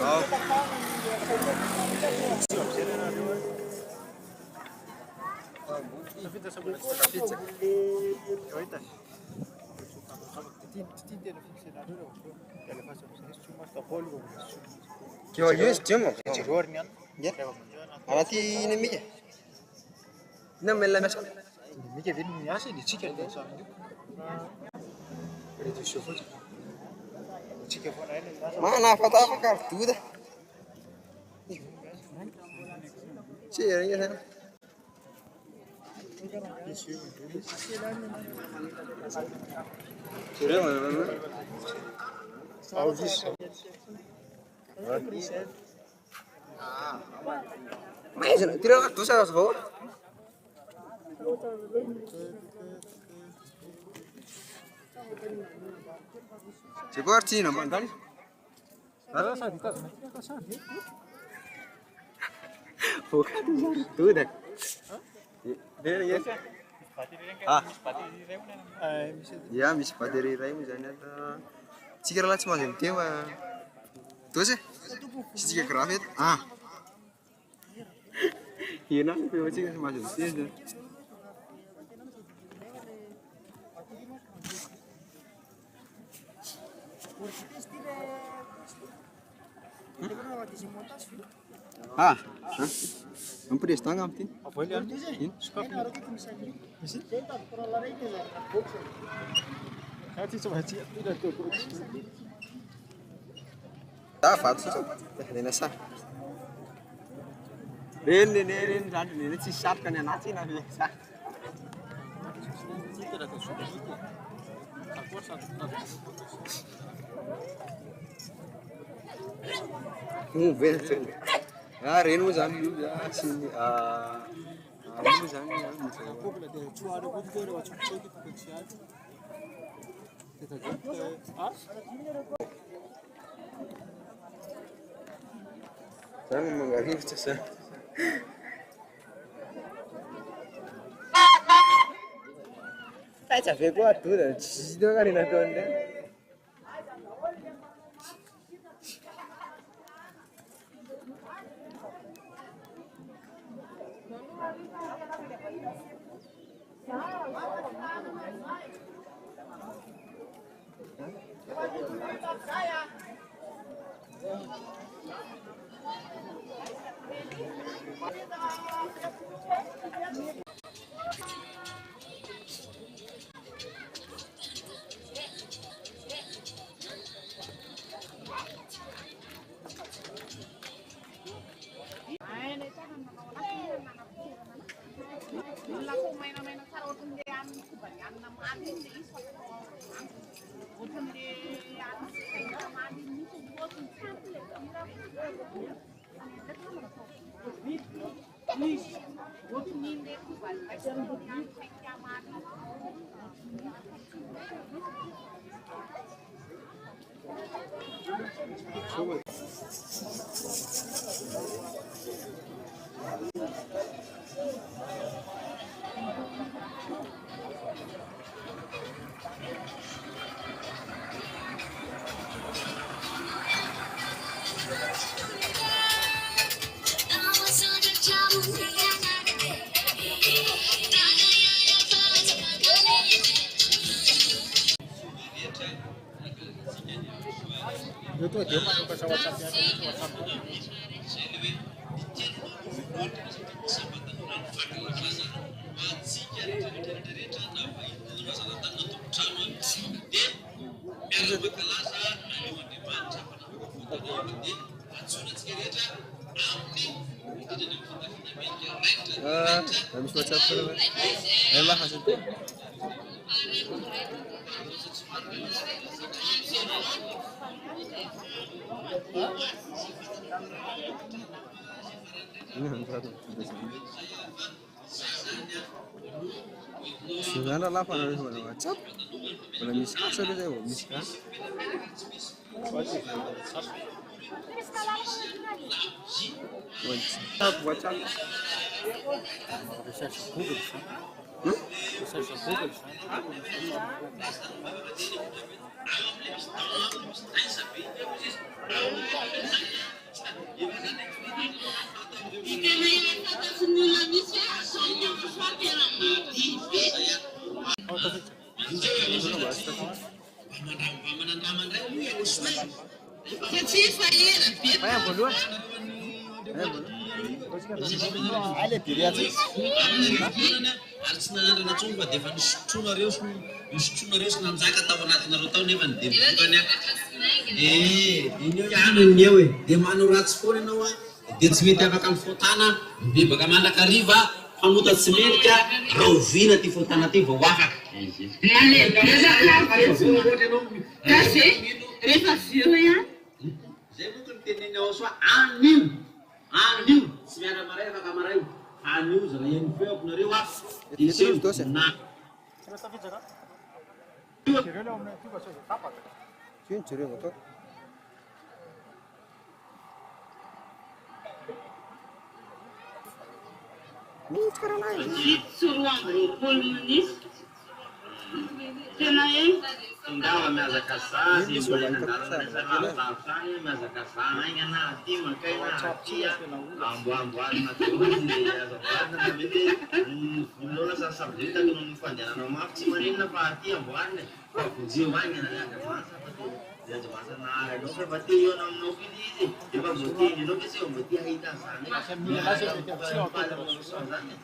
Oh, che voglio io stiamo. Ya. Anati ini mike. Ina mella mesa. Mikä vinnin ja sen chicken da sa ni. Itu shofu. Chicken pun ada. Mana fata kartu dah. Ciri ya sana. Ciri mana? Audis. Mais, tira lá, tu sabe favor? Chegou a artina, mandar? Ada sa dita. Bukan tuh dah. Dia ya. Ah, ya mis padiri rai misalnya tuh. Cikir lah cuma yang tema. Tuh sih, si cikir kerafit. Ah, hina, tapi cikir semacam itu. Ah, hampir di setengah mungkin. Apa ini? Hati coba hati tidak tuh. Tak fatu, ini nasa. Ren, jangan ini si sharp kan yang nasi nabi. Betul. Ya, Ren mau jangan dulu ya sini. Ren mau jangan ya. Jangan mengganggu saya. Saya capek buat tuh, dan situ kan ini tuh anda. Itu dia masuk ke WhatsApp-nya, WhatsApp. Habis WhatsApp dulu. Elah hasilnya. Sebenarnya lah pada WhatsApp, pada miskah sudah saya miskah. WhatsApp. Ale piriatsy. Ary tsy nahandrana tsony fa dia efa nisotrona reo sy nanjaka tao anatinareo tao nefa ny devokany iny eo ianany eo e dia manao ratsy foana ianao a dia tsy mety afaka amin'ny fotana mibebaka mandrakariva famota tsy mendrika raha oviana ty fotana ty vao afaka Kasi rehefa veo ihany zay moko ny teneny ao soa anio tsy miara maray afaka maray anio zara eny feoko nareo a na Yun jereo to. Mintsy karaha nazy. soroamba roapolo minisy tena eny Ndawa miazaka sazy mbola nandarana zany miazaka zany aingana aty makaina atia amboamboarina tozy azavana mety volohana sasabdita no fandehanana mafy tsy maninona fa aty amboarina fa vonjeo aingana azavasa azavasa na anao fa te eo aminao fily izy efa voateny anao fa tsy eo mba ty ahita zany zany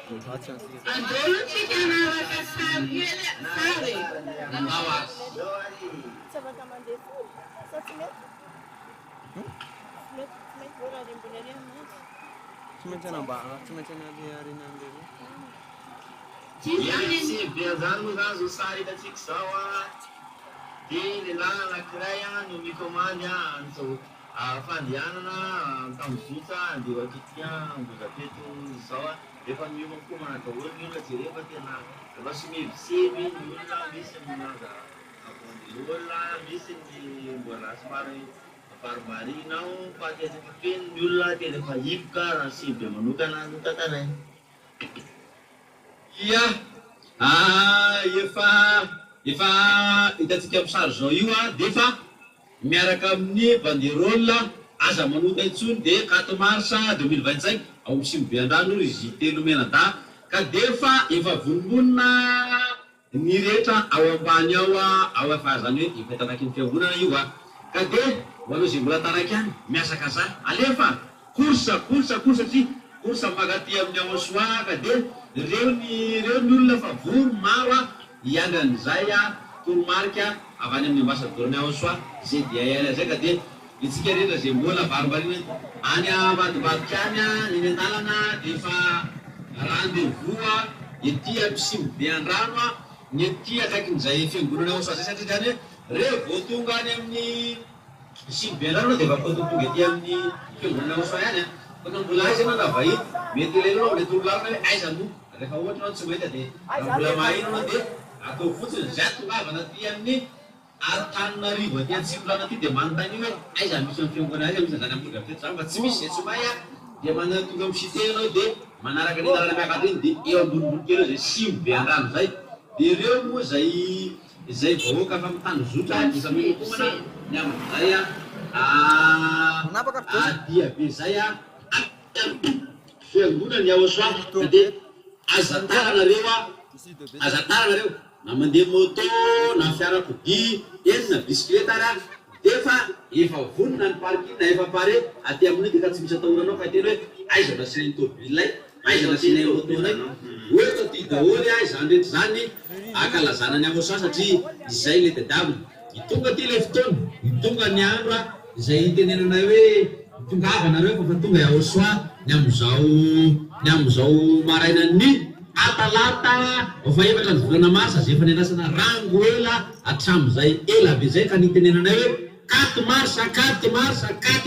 andolo tsika naraka sary sary Sabata mandefu, satu met. Met bola di benerin mas. Cuma cana banget, cuma cana hari nanti. Sy viazany moa zany zao sary hitantsika zao a dia lehilahy anankiray no mikomandy an'izao fandehanana tam'zotra andeha akity Ambohidrapeto zao a efa miomakomana daholo ny olona jerefa tena efa somebiseby ny olona misy milanja abondiolona misy ny mbola somary baribarinao fa tezaka feno ny olona tezaka hivoka raha seby manokana no tantanay ia efa hitantsika amsary zao io a dia efa miaraka amin'ny banderole aza manota intsony dia 4 mars 2025 ao Simbe Andrano izy telo menada ka dia efa vonomonina ny rehetra ao ambany ao ao afahazany hoe efa tanaky ny fiangonana io a ka dia ho anao izay mbola tanaky any miasaka zany alefa korsa satria korsa makaty amin'ny Aosoa ka dia reo ny olona fa vono maro a hiandran'izay a toromarika avy any amin'ny ambasadorany Aosoa zay dia zay ka dia itsika rehetra zay mbola varivarina any avadibadika any ny andalana dia efa rendez-vous ety Simbe Andrano ny ety akaikin'izay fiangonana Aosoa zay satria zany hoe reo vao tonga any amin'ny Simbe Andrano dia efa tonga ety amin'ny fiangonana Aosoa ihany a fa mbola aiza ianao na vahiny mety ilainao mety ololarina hoe aiza no rehefa ohatra anao tsy mahita dia mbola mahino dia atao fotsiny zay tongavana ty amin'ny Antananarivo aty Antsimolana aty dia manontany hoe aiza misy amin'ny fiangonana aiza misy zany Ambohidrapeto zany fa tsy misy zay tsomay a dia manana tonga misite anao dia manaraka ny lalana miakatra iny dia eo ambonimbony kely zay Simbe Andrano zay dia ireo moa zay vahoaka fa mitany zotra isa mikomana ny amin'izay adia be zay a fiangonana ny Aosoa dia azatarana na mandeha moto na fiarakodia eny na bisikileta ara dia efa vonona ny parking na efa pare aty amin'ny dia ka tsy misy atahoranao fa tena hoe aiza nasinay tômôbilay aiza nasinay motonay oeto ty daholo zany rehetra zany akalazana ny Aosoa satria izay le tadiavina itonga ty le fotoana itonga ny andro a izay tenenanay hoe tongava nareo fa tonga Aosoa ny amizao marainany atalata fa efatra ny volana marsa zay efa nianasana rango ela atramizay ela be zay ka nitenenanay hoe 4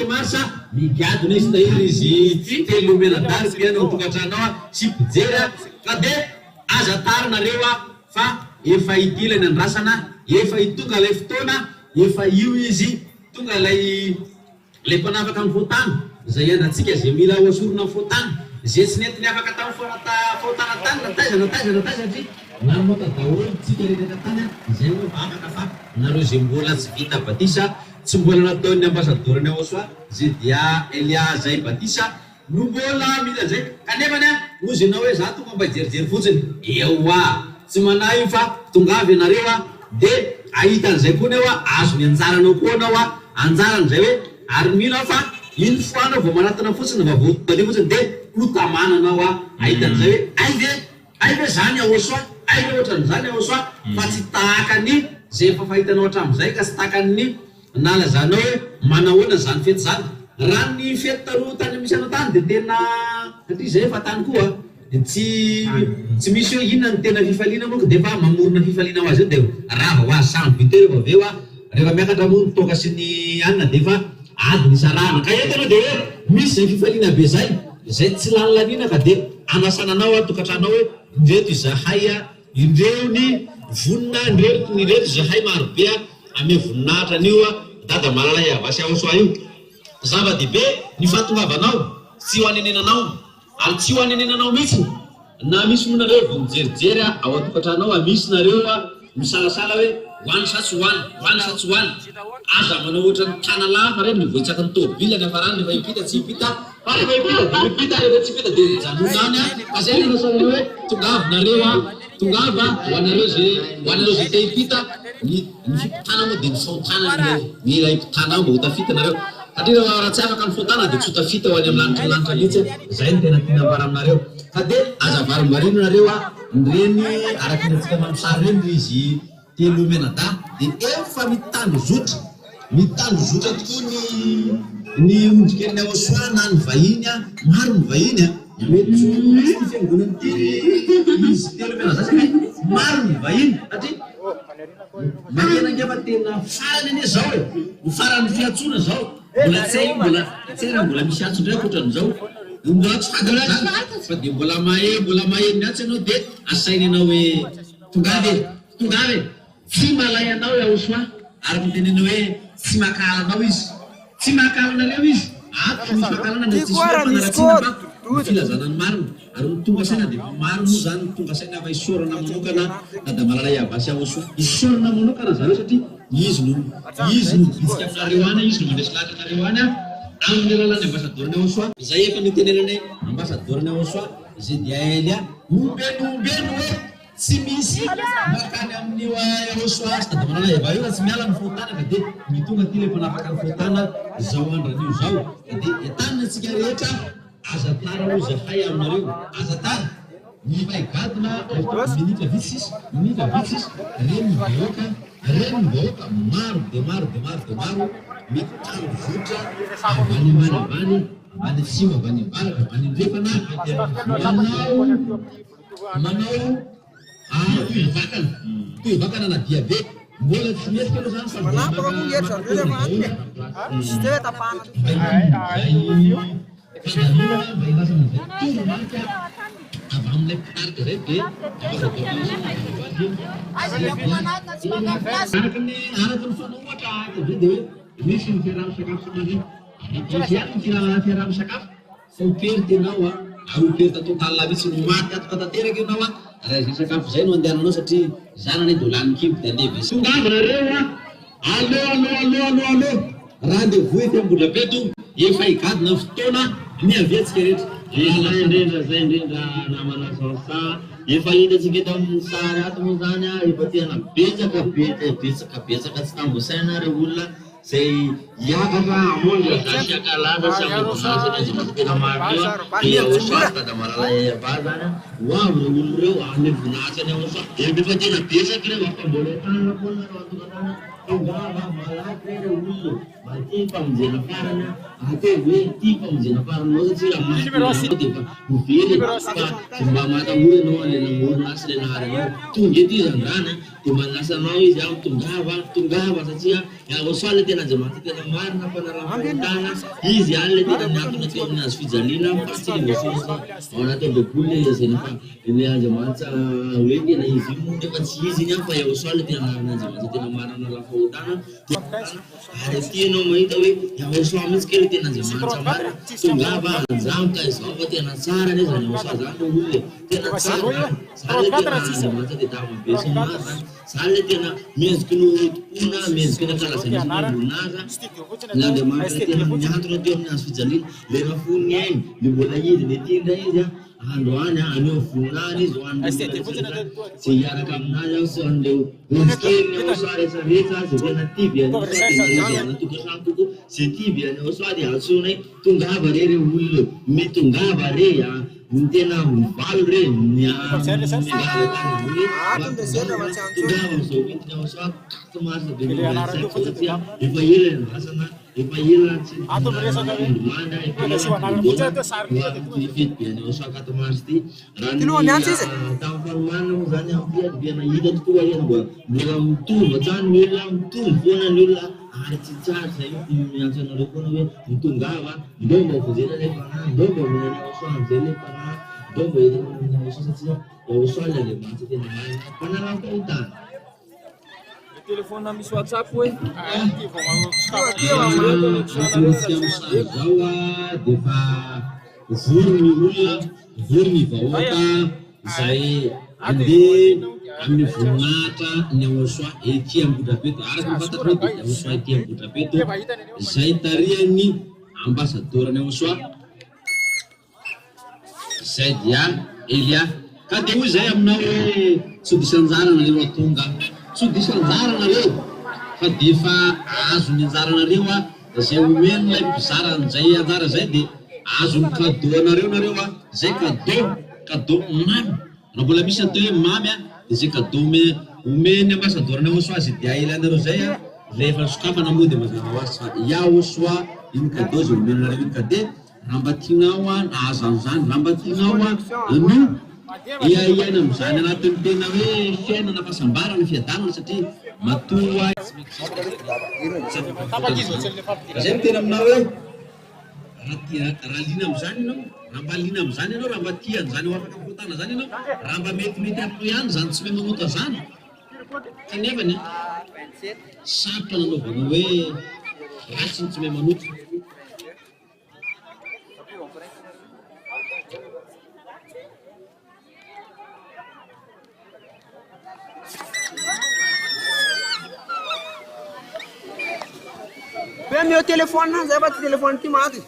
marsa migadona izy tahiry izy telo menadary pianao tokatranao sy pijery ka dia aza tarinareo fa efa itila ny andrasana efa itonga lay fotoana efa io izy tonga lay mpanafaka amin'ny fotana zay andratsika zay mila hoasorona fotana zay tsy netiny afaka atao fahotana tany nataiza satria namoaka daholo tsika rehetra tany izay hoe afaka fa nareo zay mbola tsy vita Batisa tsy mbola nataon'ny ambasadorany Aosoa zay dia Elia zay Batisa no mbola mila zay kanefany ozy ianao hoe za tonga mba hijerijery fotsiny eoa tsy manahy fa tonga avy ianareo de ahita an'izay koa neo azony anjaranao koa anao anjaran'izay hoe ary mino fa iny foanao vao manatona fotsiny vavotale fotsiny de kotamananao ahita an'izay hoe ay ve zany Aosoa ay ve ohatran'izany Aosoa fa tsy tahaka ny zay efa fahitanao hatramin'izay ka tsy tahaka ny nalazanao hoe manahoana zany fety zany raha ny fety taloha tany misy anao tany de tena satria zay efa tany koa tsy misy hoe inona ny tena fifaliana monko de fa mamorona fifaliana ho azy eo de raha ho azy samy vita rehefa aveo rehefa miakatra moa toka sy ny anina de fa adiny sarana ka entana de hoe misy zay fifaliana be zay tsy laninlanina ka de anasananao tokatranao hoe indreto izahay indreo ny vonina indreto izahay marobe ame voninahitra an'io dada malalay avasy Aosoa io zava-dehibe ny fahatongavanao tsy ho anenenanao ary tsy ho anenenanao mihitsy na misy monareo vao mijerijery ao atokatranao misy nareo misalasala hoe hoany sa tsy hoany aza manao ohatrany tanalafa reny mivoitsaka ny tôbila ny afarany rehefa ipita tsy ipita fa rehefa ipita rehefa tsy ipita de janonany fa zay ny nasareo hoe tongava nareo tongava hoanareo zay te ipita ny fipitana moa de ny faotana ny ilay mpitana mba ho tafita nareo satria raha tsy afaka ny faotana de tsy ho tafita ho any amin'ny lanitra mihitsy zay ny tena tiana ambara aminareo fa de aza varimbarino nareo reny araka ny antsika mamosary reny izy telo menada de efa mitandro zotra tokoa ny ondriken'ny Aosoa na ny vahiny maro ny vahiny mety tsy fiangonany ty izy telo menada sakay maro ny vahiny satria makena ngefa tena farany ane zao ho farany fiatsona zao mbola misy atso ndraiky ohatran'izao mbola tsy fantatra fa de mbola maheno miatsy ianao de asainy anao hoe tongave tsy malay anao Aosoa ary mitenenao hoe tsy makalanao izy tsy makalanareo izy misy makalana na tsisy fanaratsina fa filazana ny marina ary tonga saina de maro moa zany tonga saina fa isorana manokana dada malalay avasy Aosoa isorana manokana zareo satria izy no bitsika aminareo any izy no mandresy lahatra anareo any amin'ny lalàny ambasadorany Aosoa zay efa nitenenany ambasadorany Aosoa zay dia Elia ombeno hoe tsy misy makany amin'io Aosoa sy dada malalay ava io tsy miala ny fahotana ka de mitonga ty le fanapaka ny fahotana zao andran'io zao de entanina antsika rehetra aza tara ho zahay aminareo aza tara ny vaigadina minitra vitsisy reny mivahoaka maro de maro mety taro votra avany ambany avany atsimo avany avaraka avany andrefana manao toivakana na diabe mbola tsy mety aloha zany avamilay pitarika zay de araka ny fanaohatra de hoe misy ny fiarahana-sakafo somary misy any ny fiarahana-sakafo fa opery tenao ary opery tatotala mitsy no maty atoka tanteraka ianao raha izay sakafo zay no andehananao satria zanany de lany kibo de andeha vitsy tongava nareo allo rendez-vous efa mbola beto efa higadina fotoana miavetsika rehetra indrindra namana Saosa efa hitatsika eto amin'ny sary ato moa zany efa tena betsaka tsy tambosaina reo olona zay hiakatra amonjy zasy akalaza sy amonjy zay mampitena maro de Aosoa dada malalay ava zany ho avy reo olo reo ame voninahitsy any Aosoa efa tena betsaka reo ampamboletana foana reo atokatana tongava malaky reo olo ty famonjena farany ate hoe ty famonjena farany moa satria defa mivery fa mba matamora anao le namorona asy le nahary anao tonga ety zandrany dia manasanao izy tongava satria soa le tena Andriamanitra tena marina fanaraha-pahitana izy ihany le tena miantona teo aminazy fijaliana mpatsiringasosa ao anaty am-baiboly zay nafa le Andriamanitra hoe tena izy io nefa tsy izy iny fa Yahosoa le tena anaran'Andriamanitra tena marina lafa-fahitana ary tianao mahita hoe Yahosoa mihitsy ke le tena Andriamanitra marina tongava anjamoka izao fa tena tsara ne zany Yahosoa zany no hoe tena tsara zany le tena Andriamanitra te damabe sy marina zany le tena meziky no tompona meziky na kalazan'izyn'olonaza l'Andriamanitra tena miantona teo amin'ny azo fijaliana le rafony ainy le mbola izy le tindra izy androany aneo vonany izy zay hiaraka aminazy aho sy an'leo onjikely Yahosoa rehetrarehetra zay tena tivy ana tokatrano toko zay tivy any Yahosoa dia antsoinay tongava re re olona mitongava re ny tena mivalo re tongava am'izao entina Yahosoa mars 2025 satria efa ela ny vasana efa ela tsy ndomana efa fety be any Yahosoa 4 mars ty raha tamin'ny fanomana moa zany ampiana hita tokoa ena mbola mitombo hatrany ny olona mitombo foana ny olona ary tsitsary zay miantso anareo foana hoe mitongava ndao mba vonjena le fanahy ndao mba minany Yahosoa am'zay le fanahy ndao mba entina minany Yahosoa satria Yahosoa le Andriamanitra tena marina mpanaraha-pahitana. Telefona misy WhatsApp hoe zao defa vory ny olona vory ny vahoaka zay andeha amin'ny voninahitra ny Yahosoa ety Ambohidrapeto araka ny fantatra hoe Yahosoa ety Ambohidrapeto zay tarihany ambasadorany Yahosoa zay dia Elia ka dia hoy zay aminao hoe tsy diso anjaranareo atonga tsy diso anjaranareo fa dia efa azony anjaranareo zay omeny ilay mpizaran'izay anjara zay dia azony cadeau anareo nareo zay cadeau mamy raha mbola misy atao hoe mamy dia zay cadeau omeny ambasadorany Yahosoa zay dia ela anareo zay rehefa sokafana moa dia mazava ho azy fa Yahosoa iny cadeau zay omeny nareo iny ka dia raha mba tianao nahazo an'izany raha mba tianao no iaina am'izany anatin'ny tena hoe fiainana fahasambarana fiadanana satria matoa zay mitena aminao hoe raha liana am'izany ianao raha mba liana am'izany ianao raha mba tia an'izany ho afaka fotana zany ianao raha mba metimety aminao ihany zany tsy mahay manota zany kanefany sarotra nanaovana hoe ratsy ny tsy mahay manota Be meu telefone zay fa ty telefone ty maty.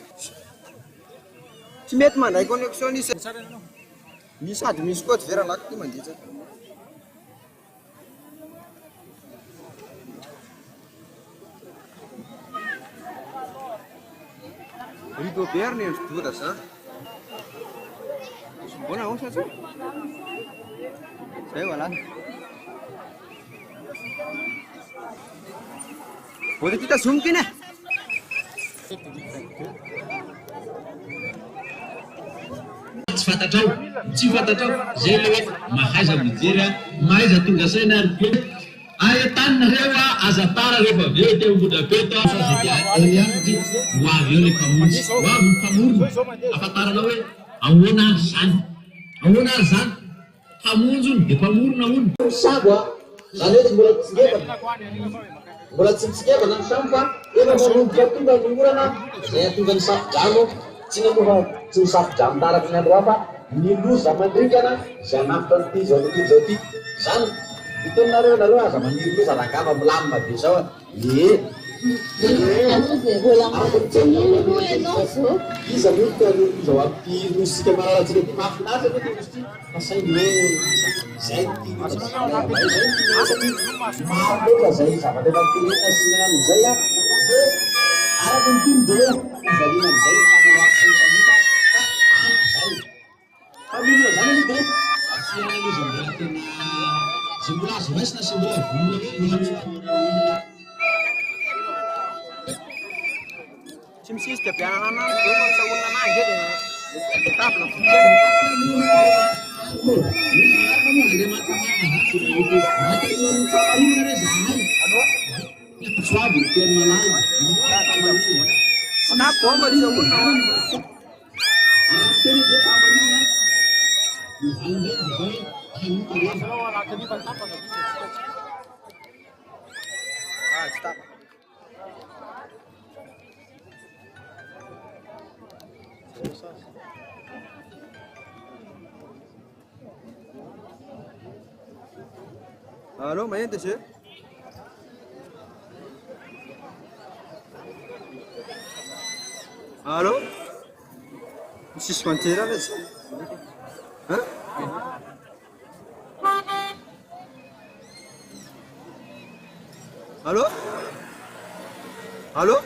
Tsy mety mandray connexion nisy. Misy sady misy koa ty vera lako ty manditsy. Rido verne ens dura sa. Bona onsa sa. Saya wala. Boleh kita zoom kini? Tsy fantatrao zay le hoe mahaiza mijery mahaiza tonga saina ary ahitanareo azatara rehefa avy eo teo Ambohidrapeto zay dia elianty ho avy eo le mpamonjy ho avy ny mpamorona afantaranao hoe ahoana azy zany mpamonjony dia mpamorona hono sabo zany hoe mbola tsy mitsingevana ny samy fa efa manomboka tonga ny orana zay atonga ny safidrano tsy namoha tsy misafidrano taraka ny andro hafa ny loza mandrikana zay anafitra nyty zao ty zany itenareo aza maniry loza rangava milamina be zao iza mioka zao ampirosika mararatsika ty mahafinaritra aloha ty ty fa saingy hoe zay maaloka zay zavatra efa mpirena sy nano zay araky ny timboe izalina amizay fanaratsy famita familio zany aloha de atsiana izy mbola tena zay mbola azo raisina sy mbola vonona Tsy misy dia pianana an'azy, fa olona an'azy dia tafla. Kenapa macam itu? Stop. Halo, main tu sih? Halo? Mrs. Frontera lah sih? Hah? Halo? Halo?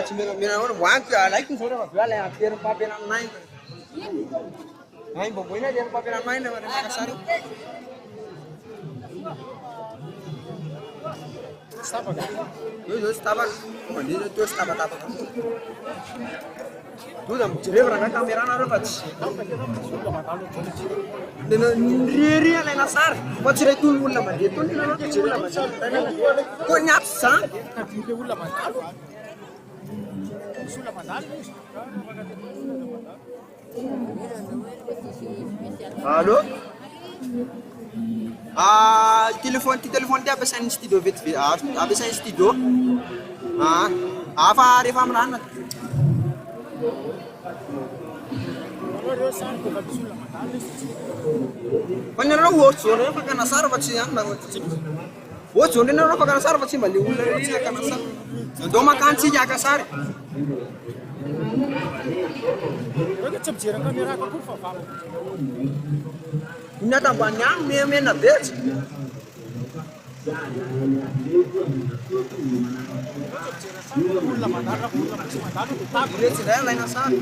Cuma orang wangi, like tu sudah apa? Lah, akhir pakai nama lain. Lain pokoknya dia pakai nama lain, orang Makassar. Stapa kan? Itu stapa. Mandi itu stapa apa? Tu dah ciri berangkat kamera naruh pas. Dengan riri yang nasar, pas ciri tu ulah mandi tu ni naruh ciri ulah mandi. Kau nyapsa? Ulah mandi. Halo? Telepon dia habis saya studio habis saya studio. Apa Arif Amran? Panjang work soalnya pakai nasar pasti yang nak work soalnya orang pakai nasar pasti balik ular ini pakai nasar. Dua makan sih jaga sar. Ini ada banyak meme ada. Sudah lain asal.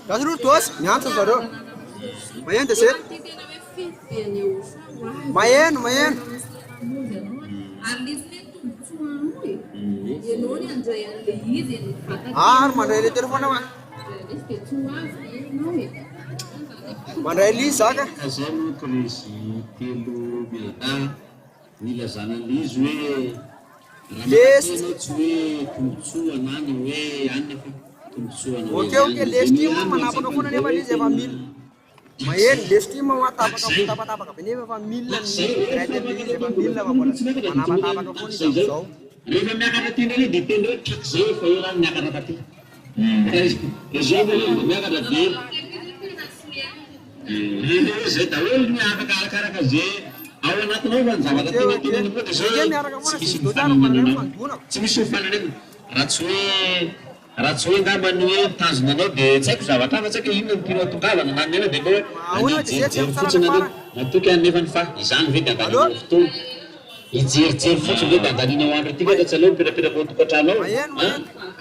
Kasih tuas, nyata baru. Main deh. Main. Mana ini telepon apa? Mana ini sah? Kasih polisi telu beta nila sana lizwe. Yes. Oke, lesti mana apa kau nak balik saya ambil. Main lesti mau apa ini ambil kereta beli saya ambil lah mana apa kau ni jauh. Reva mereka ada ini di tenda taksi fayuran mereka ada tapi. Kemudian mereka ada di. Ini saya tahu ini apa cara kerja. Awal nak tahu kan sama tapi ini pun Ratsui dah manual tas mana deh. Saya kusa bata macam ke ini piro tu kawan mana deh deh. Nanti kan ni kan fah. Isan fit dah tu. Ijir fit sudah dah tadi ni orang tiga dah calon pira pun tu calon.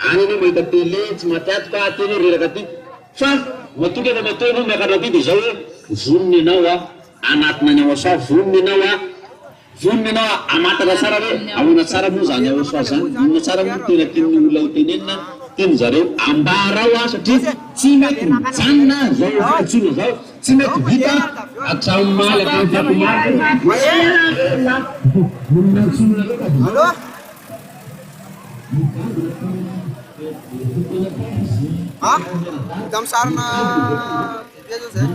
Ani ni mereka pilih matat ka tu ni rela kati. Fah. Waktu kita betul ni mereka dah pilih jauh. Zoom ni nawa. Anak nanya wasa zoom ni nawa. Zoom ni nawa amat rasara deh. Amun rasara muzanya wasa. Amun rasara mungkin kini ulau tinin na. Tim zare ambarawa sedih simet sana zare cina zare simet kita atau malah kita kemarin halo jam sarna biasa sih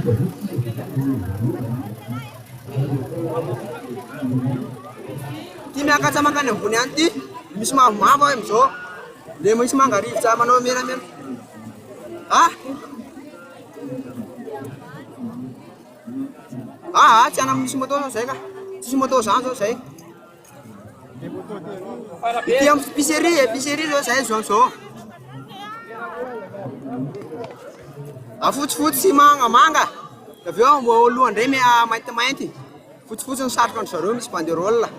miakatra makany ambony any ty misy mavomavo aho amizao le misy mangarivotra manao menamena tsy ana misy moto zao zay ka tsisy moto zany zao zay ity amy épicerie zao zay zao afotsifotsy sy mangamanga avy eo mbô lohandray maintimainty fotsifotsy ny satroka andro zareo misy banderole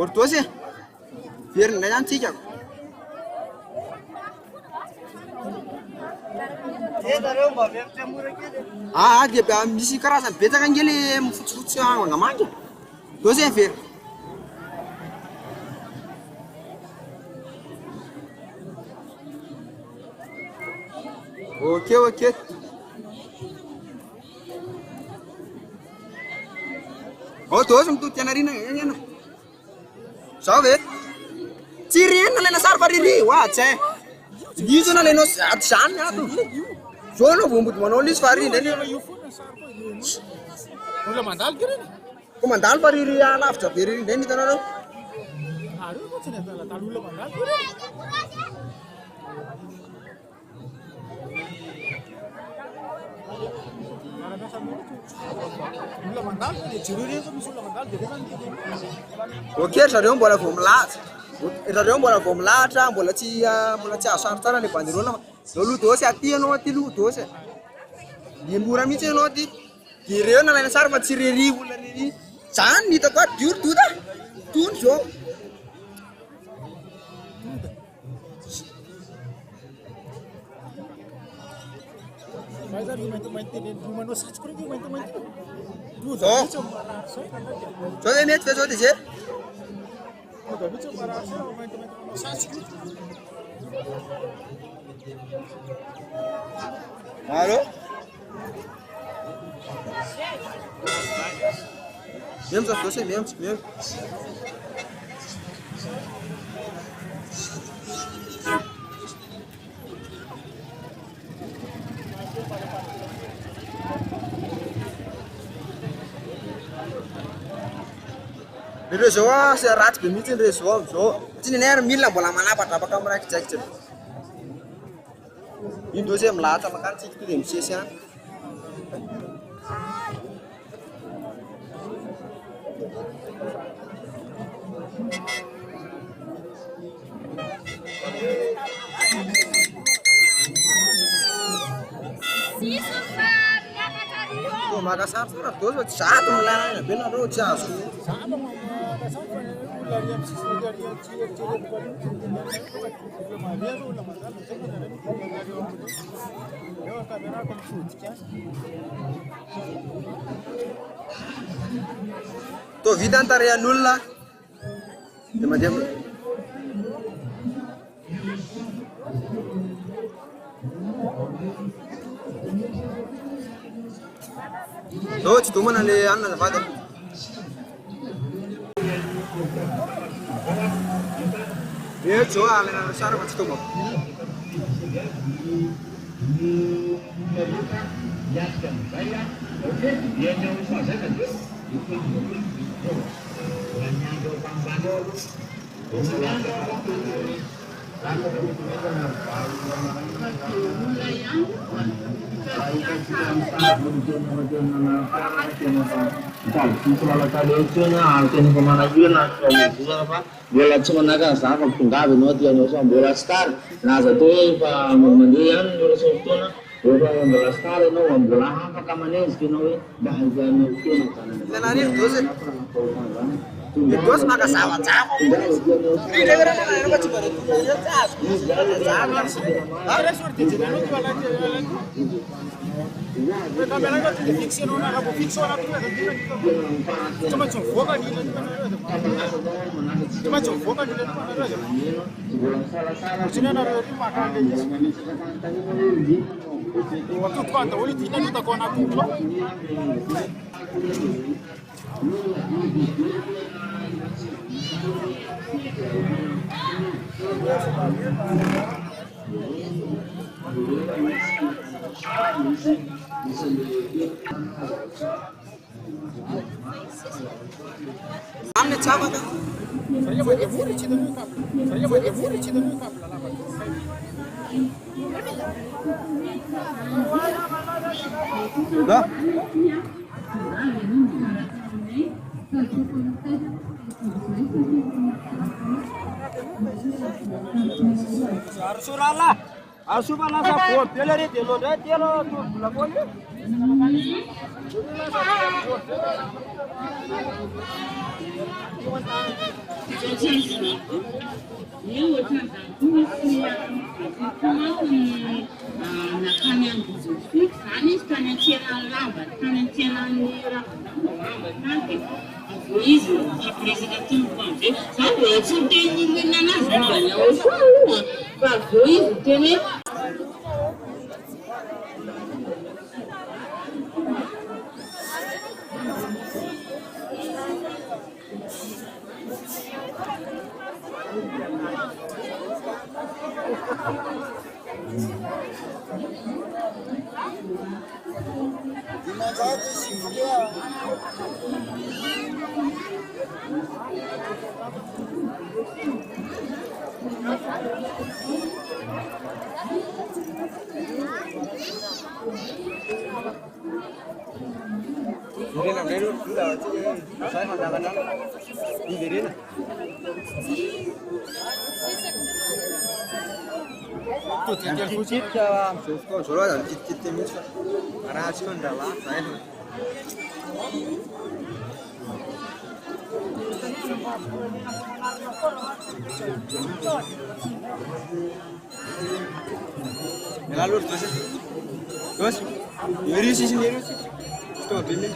ortosy verindray zany tsika dia misy karazany betsaka angely fotsifotsy mangamanga tosy very ok tosy mitoty anarina ena zao ve tsy reny nalaina sary fa riri tsy hay izo nalainao ato zany ato zao anao vombody manao lizy fa rindray ko mandalo fa riri alavitra be riri ndray nitanareo ok zareo mbola vao milahatra mbola tsy azo sary tsara le banderole zao lo dosy aty anao aty lo dosy mora mihitsy anao aty ireo nalaina sary fa tsy riri olona riri zany nitako ato dioro dota tony zao zao zay mety fe zao de zay allo mesmo só fosse mesmo ireo zao sy ratsy be mihitsy ireo zao amizao tsy nenay mila mbola manapatrapaka amiraikidrakitra ino dosy milahatra makany tsika ty de misesy any maka sary tsara dosy tsy zato milana be nareo tsy azo to vita antarehan'olona de mandeha tsy domana le anina zavady zao alenana sara fa tsy tomako Bola cuma naga sama penggawe nanti yang usah bola star. Nah satu pak mandian bola sotona, bola bola star no bola apa kamanes kinowe bahagia mungkin. Lenari dosa. Dos maka sawat sama. Ini dengar mana nak coba itu. Ya cas. Ada seperti jenama tu ala jalan. Kamera kan tidak fiksi nona, apa fiksi orang tu ada. Cuma jumpa kan dia. Cuma jumpa kan dia. Cina nara itu makan dia. Waktu tu anda boleh tidak kita kau nak tu. Amne chapa ka. Dah. Arsurala. Asubala sa po, pelare telo de telo tu la boleh. Ini nak beli dulu dah. Saya nak jalan jalan. Ini beri na. Tu tinggal fusit jawab. Susko suruh dah cicit temis. Aras kan dah lah. Saya. Lalu terus, beri sisi ni. Stop ini.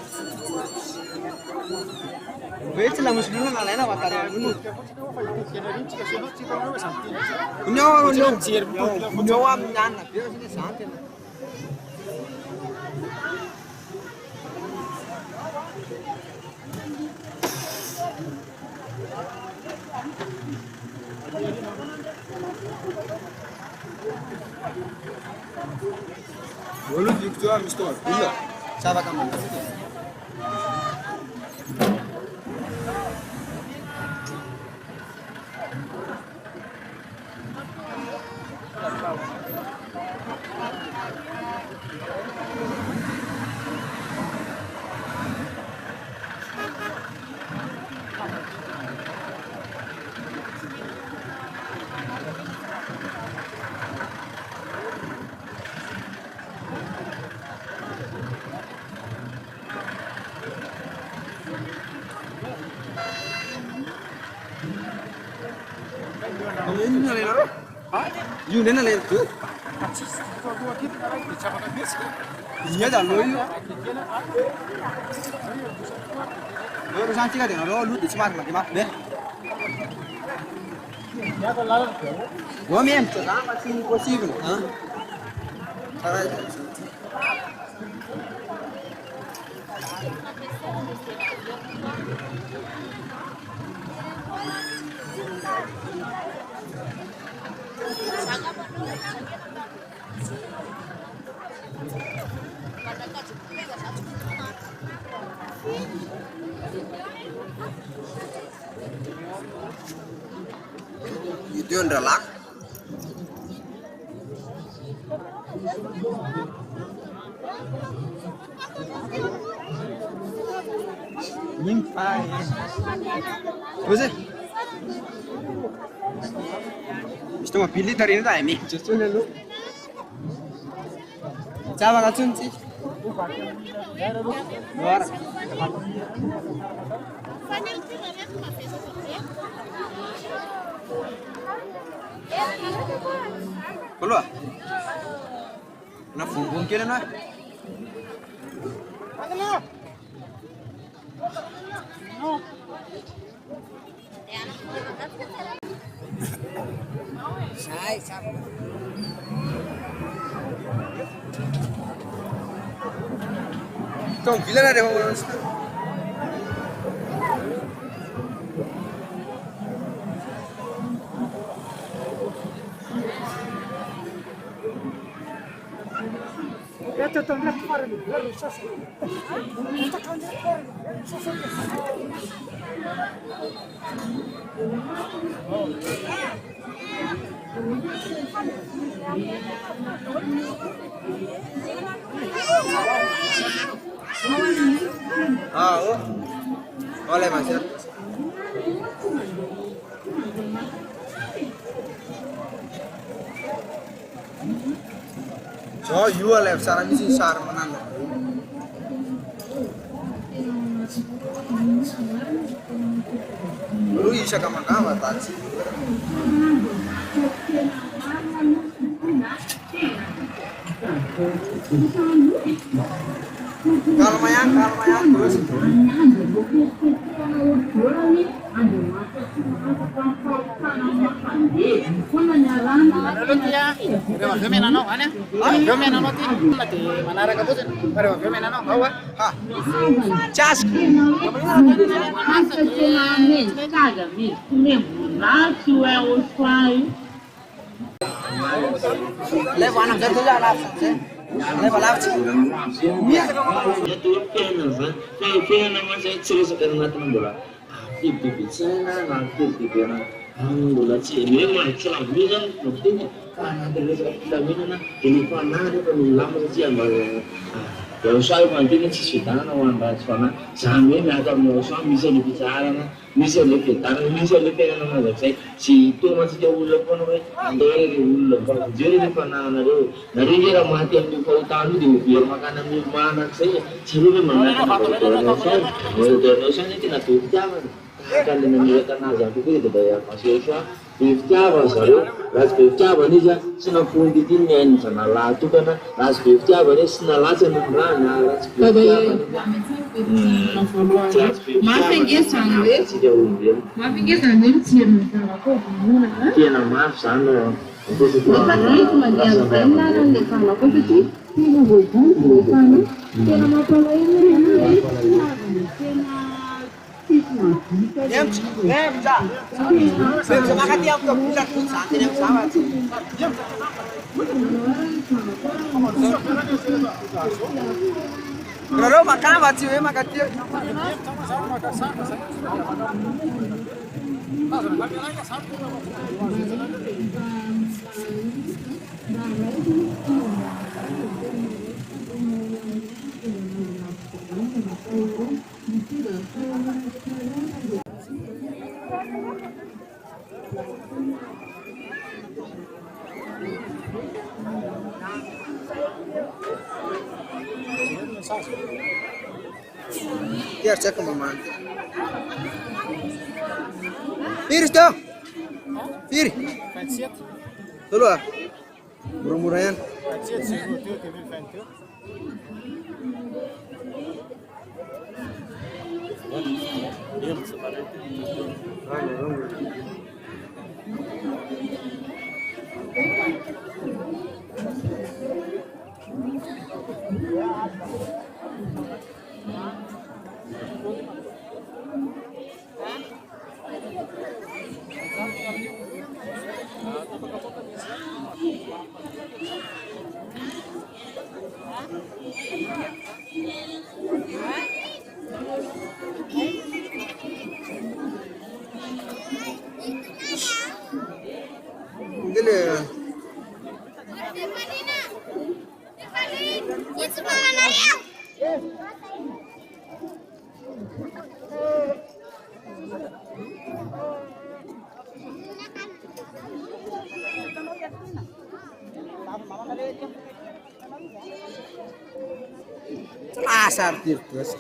Wait lah, mesti dulu nak lena bakar dulu. Punya wam jangan, biar sini santai. Bolu diktu am store, bila. Siapa kamu? Ini nak lena? You lena lena tu? Iya dah loyu. Loyu santi kan dengan loyu di smart lagi mah deh. Gua main tu sama sih possible, ha? Sarai. Itu yang relak. Nyimpai. Terus? Isto mah pilih dari ini dah ini. Justru lalu. Coba kacun sih. Luar. Keluar. Nak funggung kira nak? Sai, sai. Tom, gila ada orang. Oh, boleh Mas ya. So, you are left sarang isi sar menan. Lu isa ka makawa taksi. Kalmayang terus. Cas. Levo anak saya tuh lah. Levo lah. Itu pena zan, pena masih cerita sekarang nanti bola. Itu bicara nanti bicara. Bola sih memang salah bukan penting. Karena dari kita mana ini mana ada lama saja malah. Kalau saya mungkin sesuatu orang bahasa sambil ada masalah bisa dibicara, bisa dibicara, bisa dibicara nama saya. Si itu masih jauh lepas orang, dari lepas jadi lepas nado. Dari dia mati yang di kau tahu di biar makanan di mana saya. Sebelum mana kalau saya ini tidak tuh jangan. Kan dengan dia azab itu daya masih usah. Biftiaba saru, ras biftiaba ni ja suna pundi dinyan sana latu kana ras biftiaba ni suna latu nana ras biftiaba. Maafin sangue cium sama kau mana? Kena maaf sana. Bukan itu manja benar nih kalau kau itu bukan. Kena apa lain? Diam, bisa. Bisa makan tiap ke bulan saat ini yang sama. Diam. Kalau makan apa sih? Makan tiap. Biar cek kemana? Iris dong. Iri. Dulu ah. Murah-murahan. Asar terus.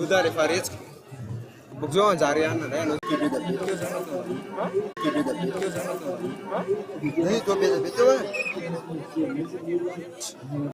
Udah di Farid. Bukjo jari an ada no. Ini tuh beda-beda.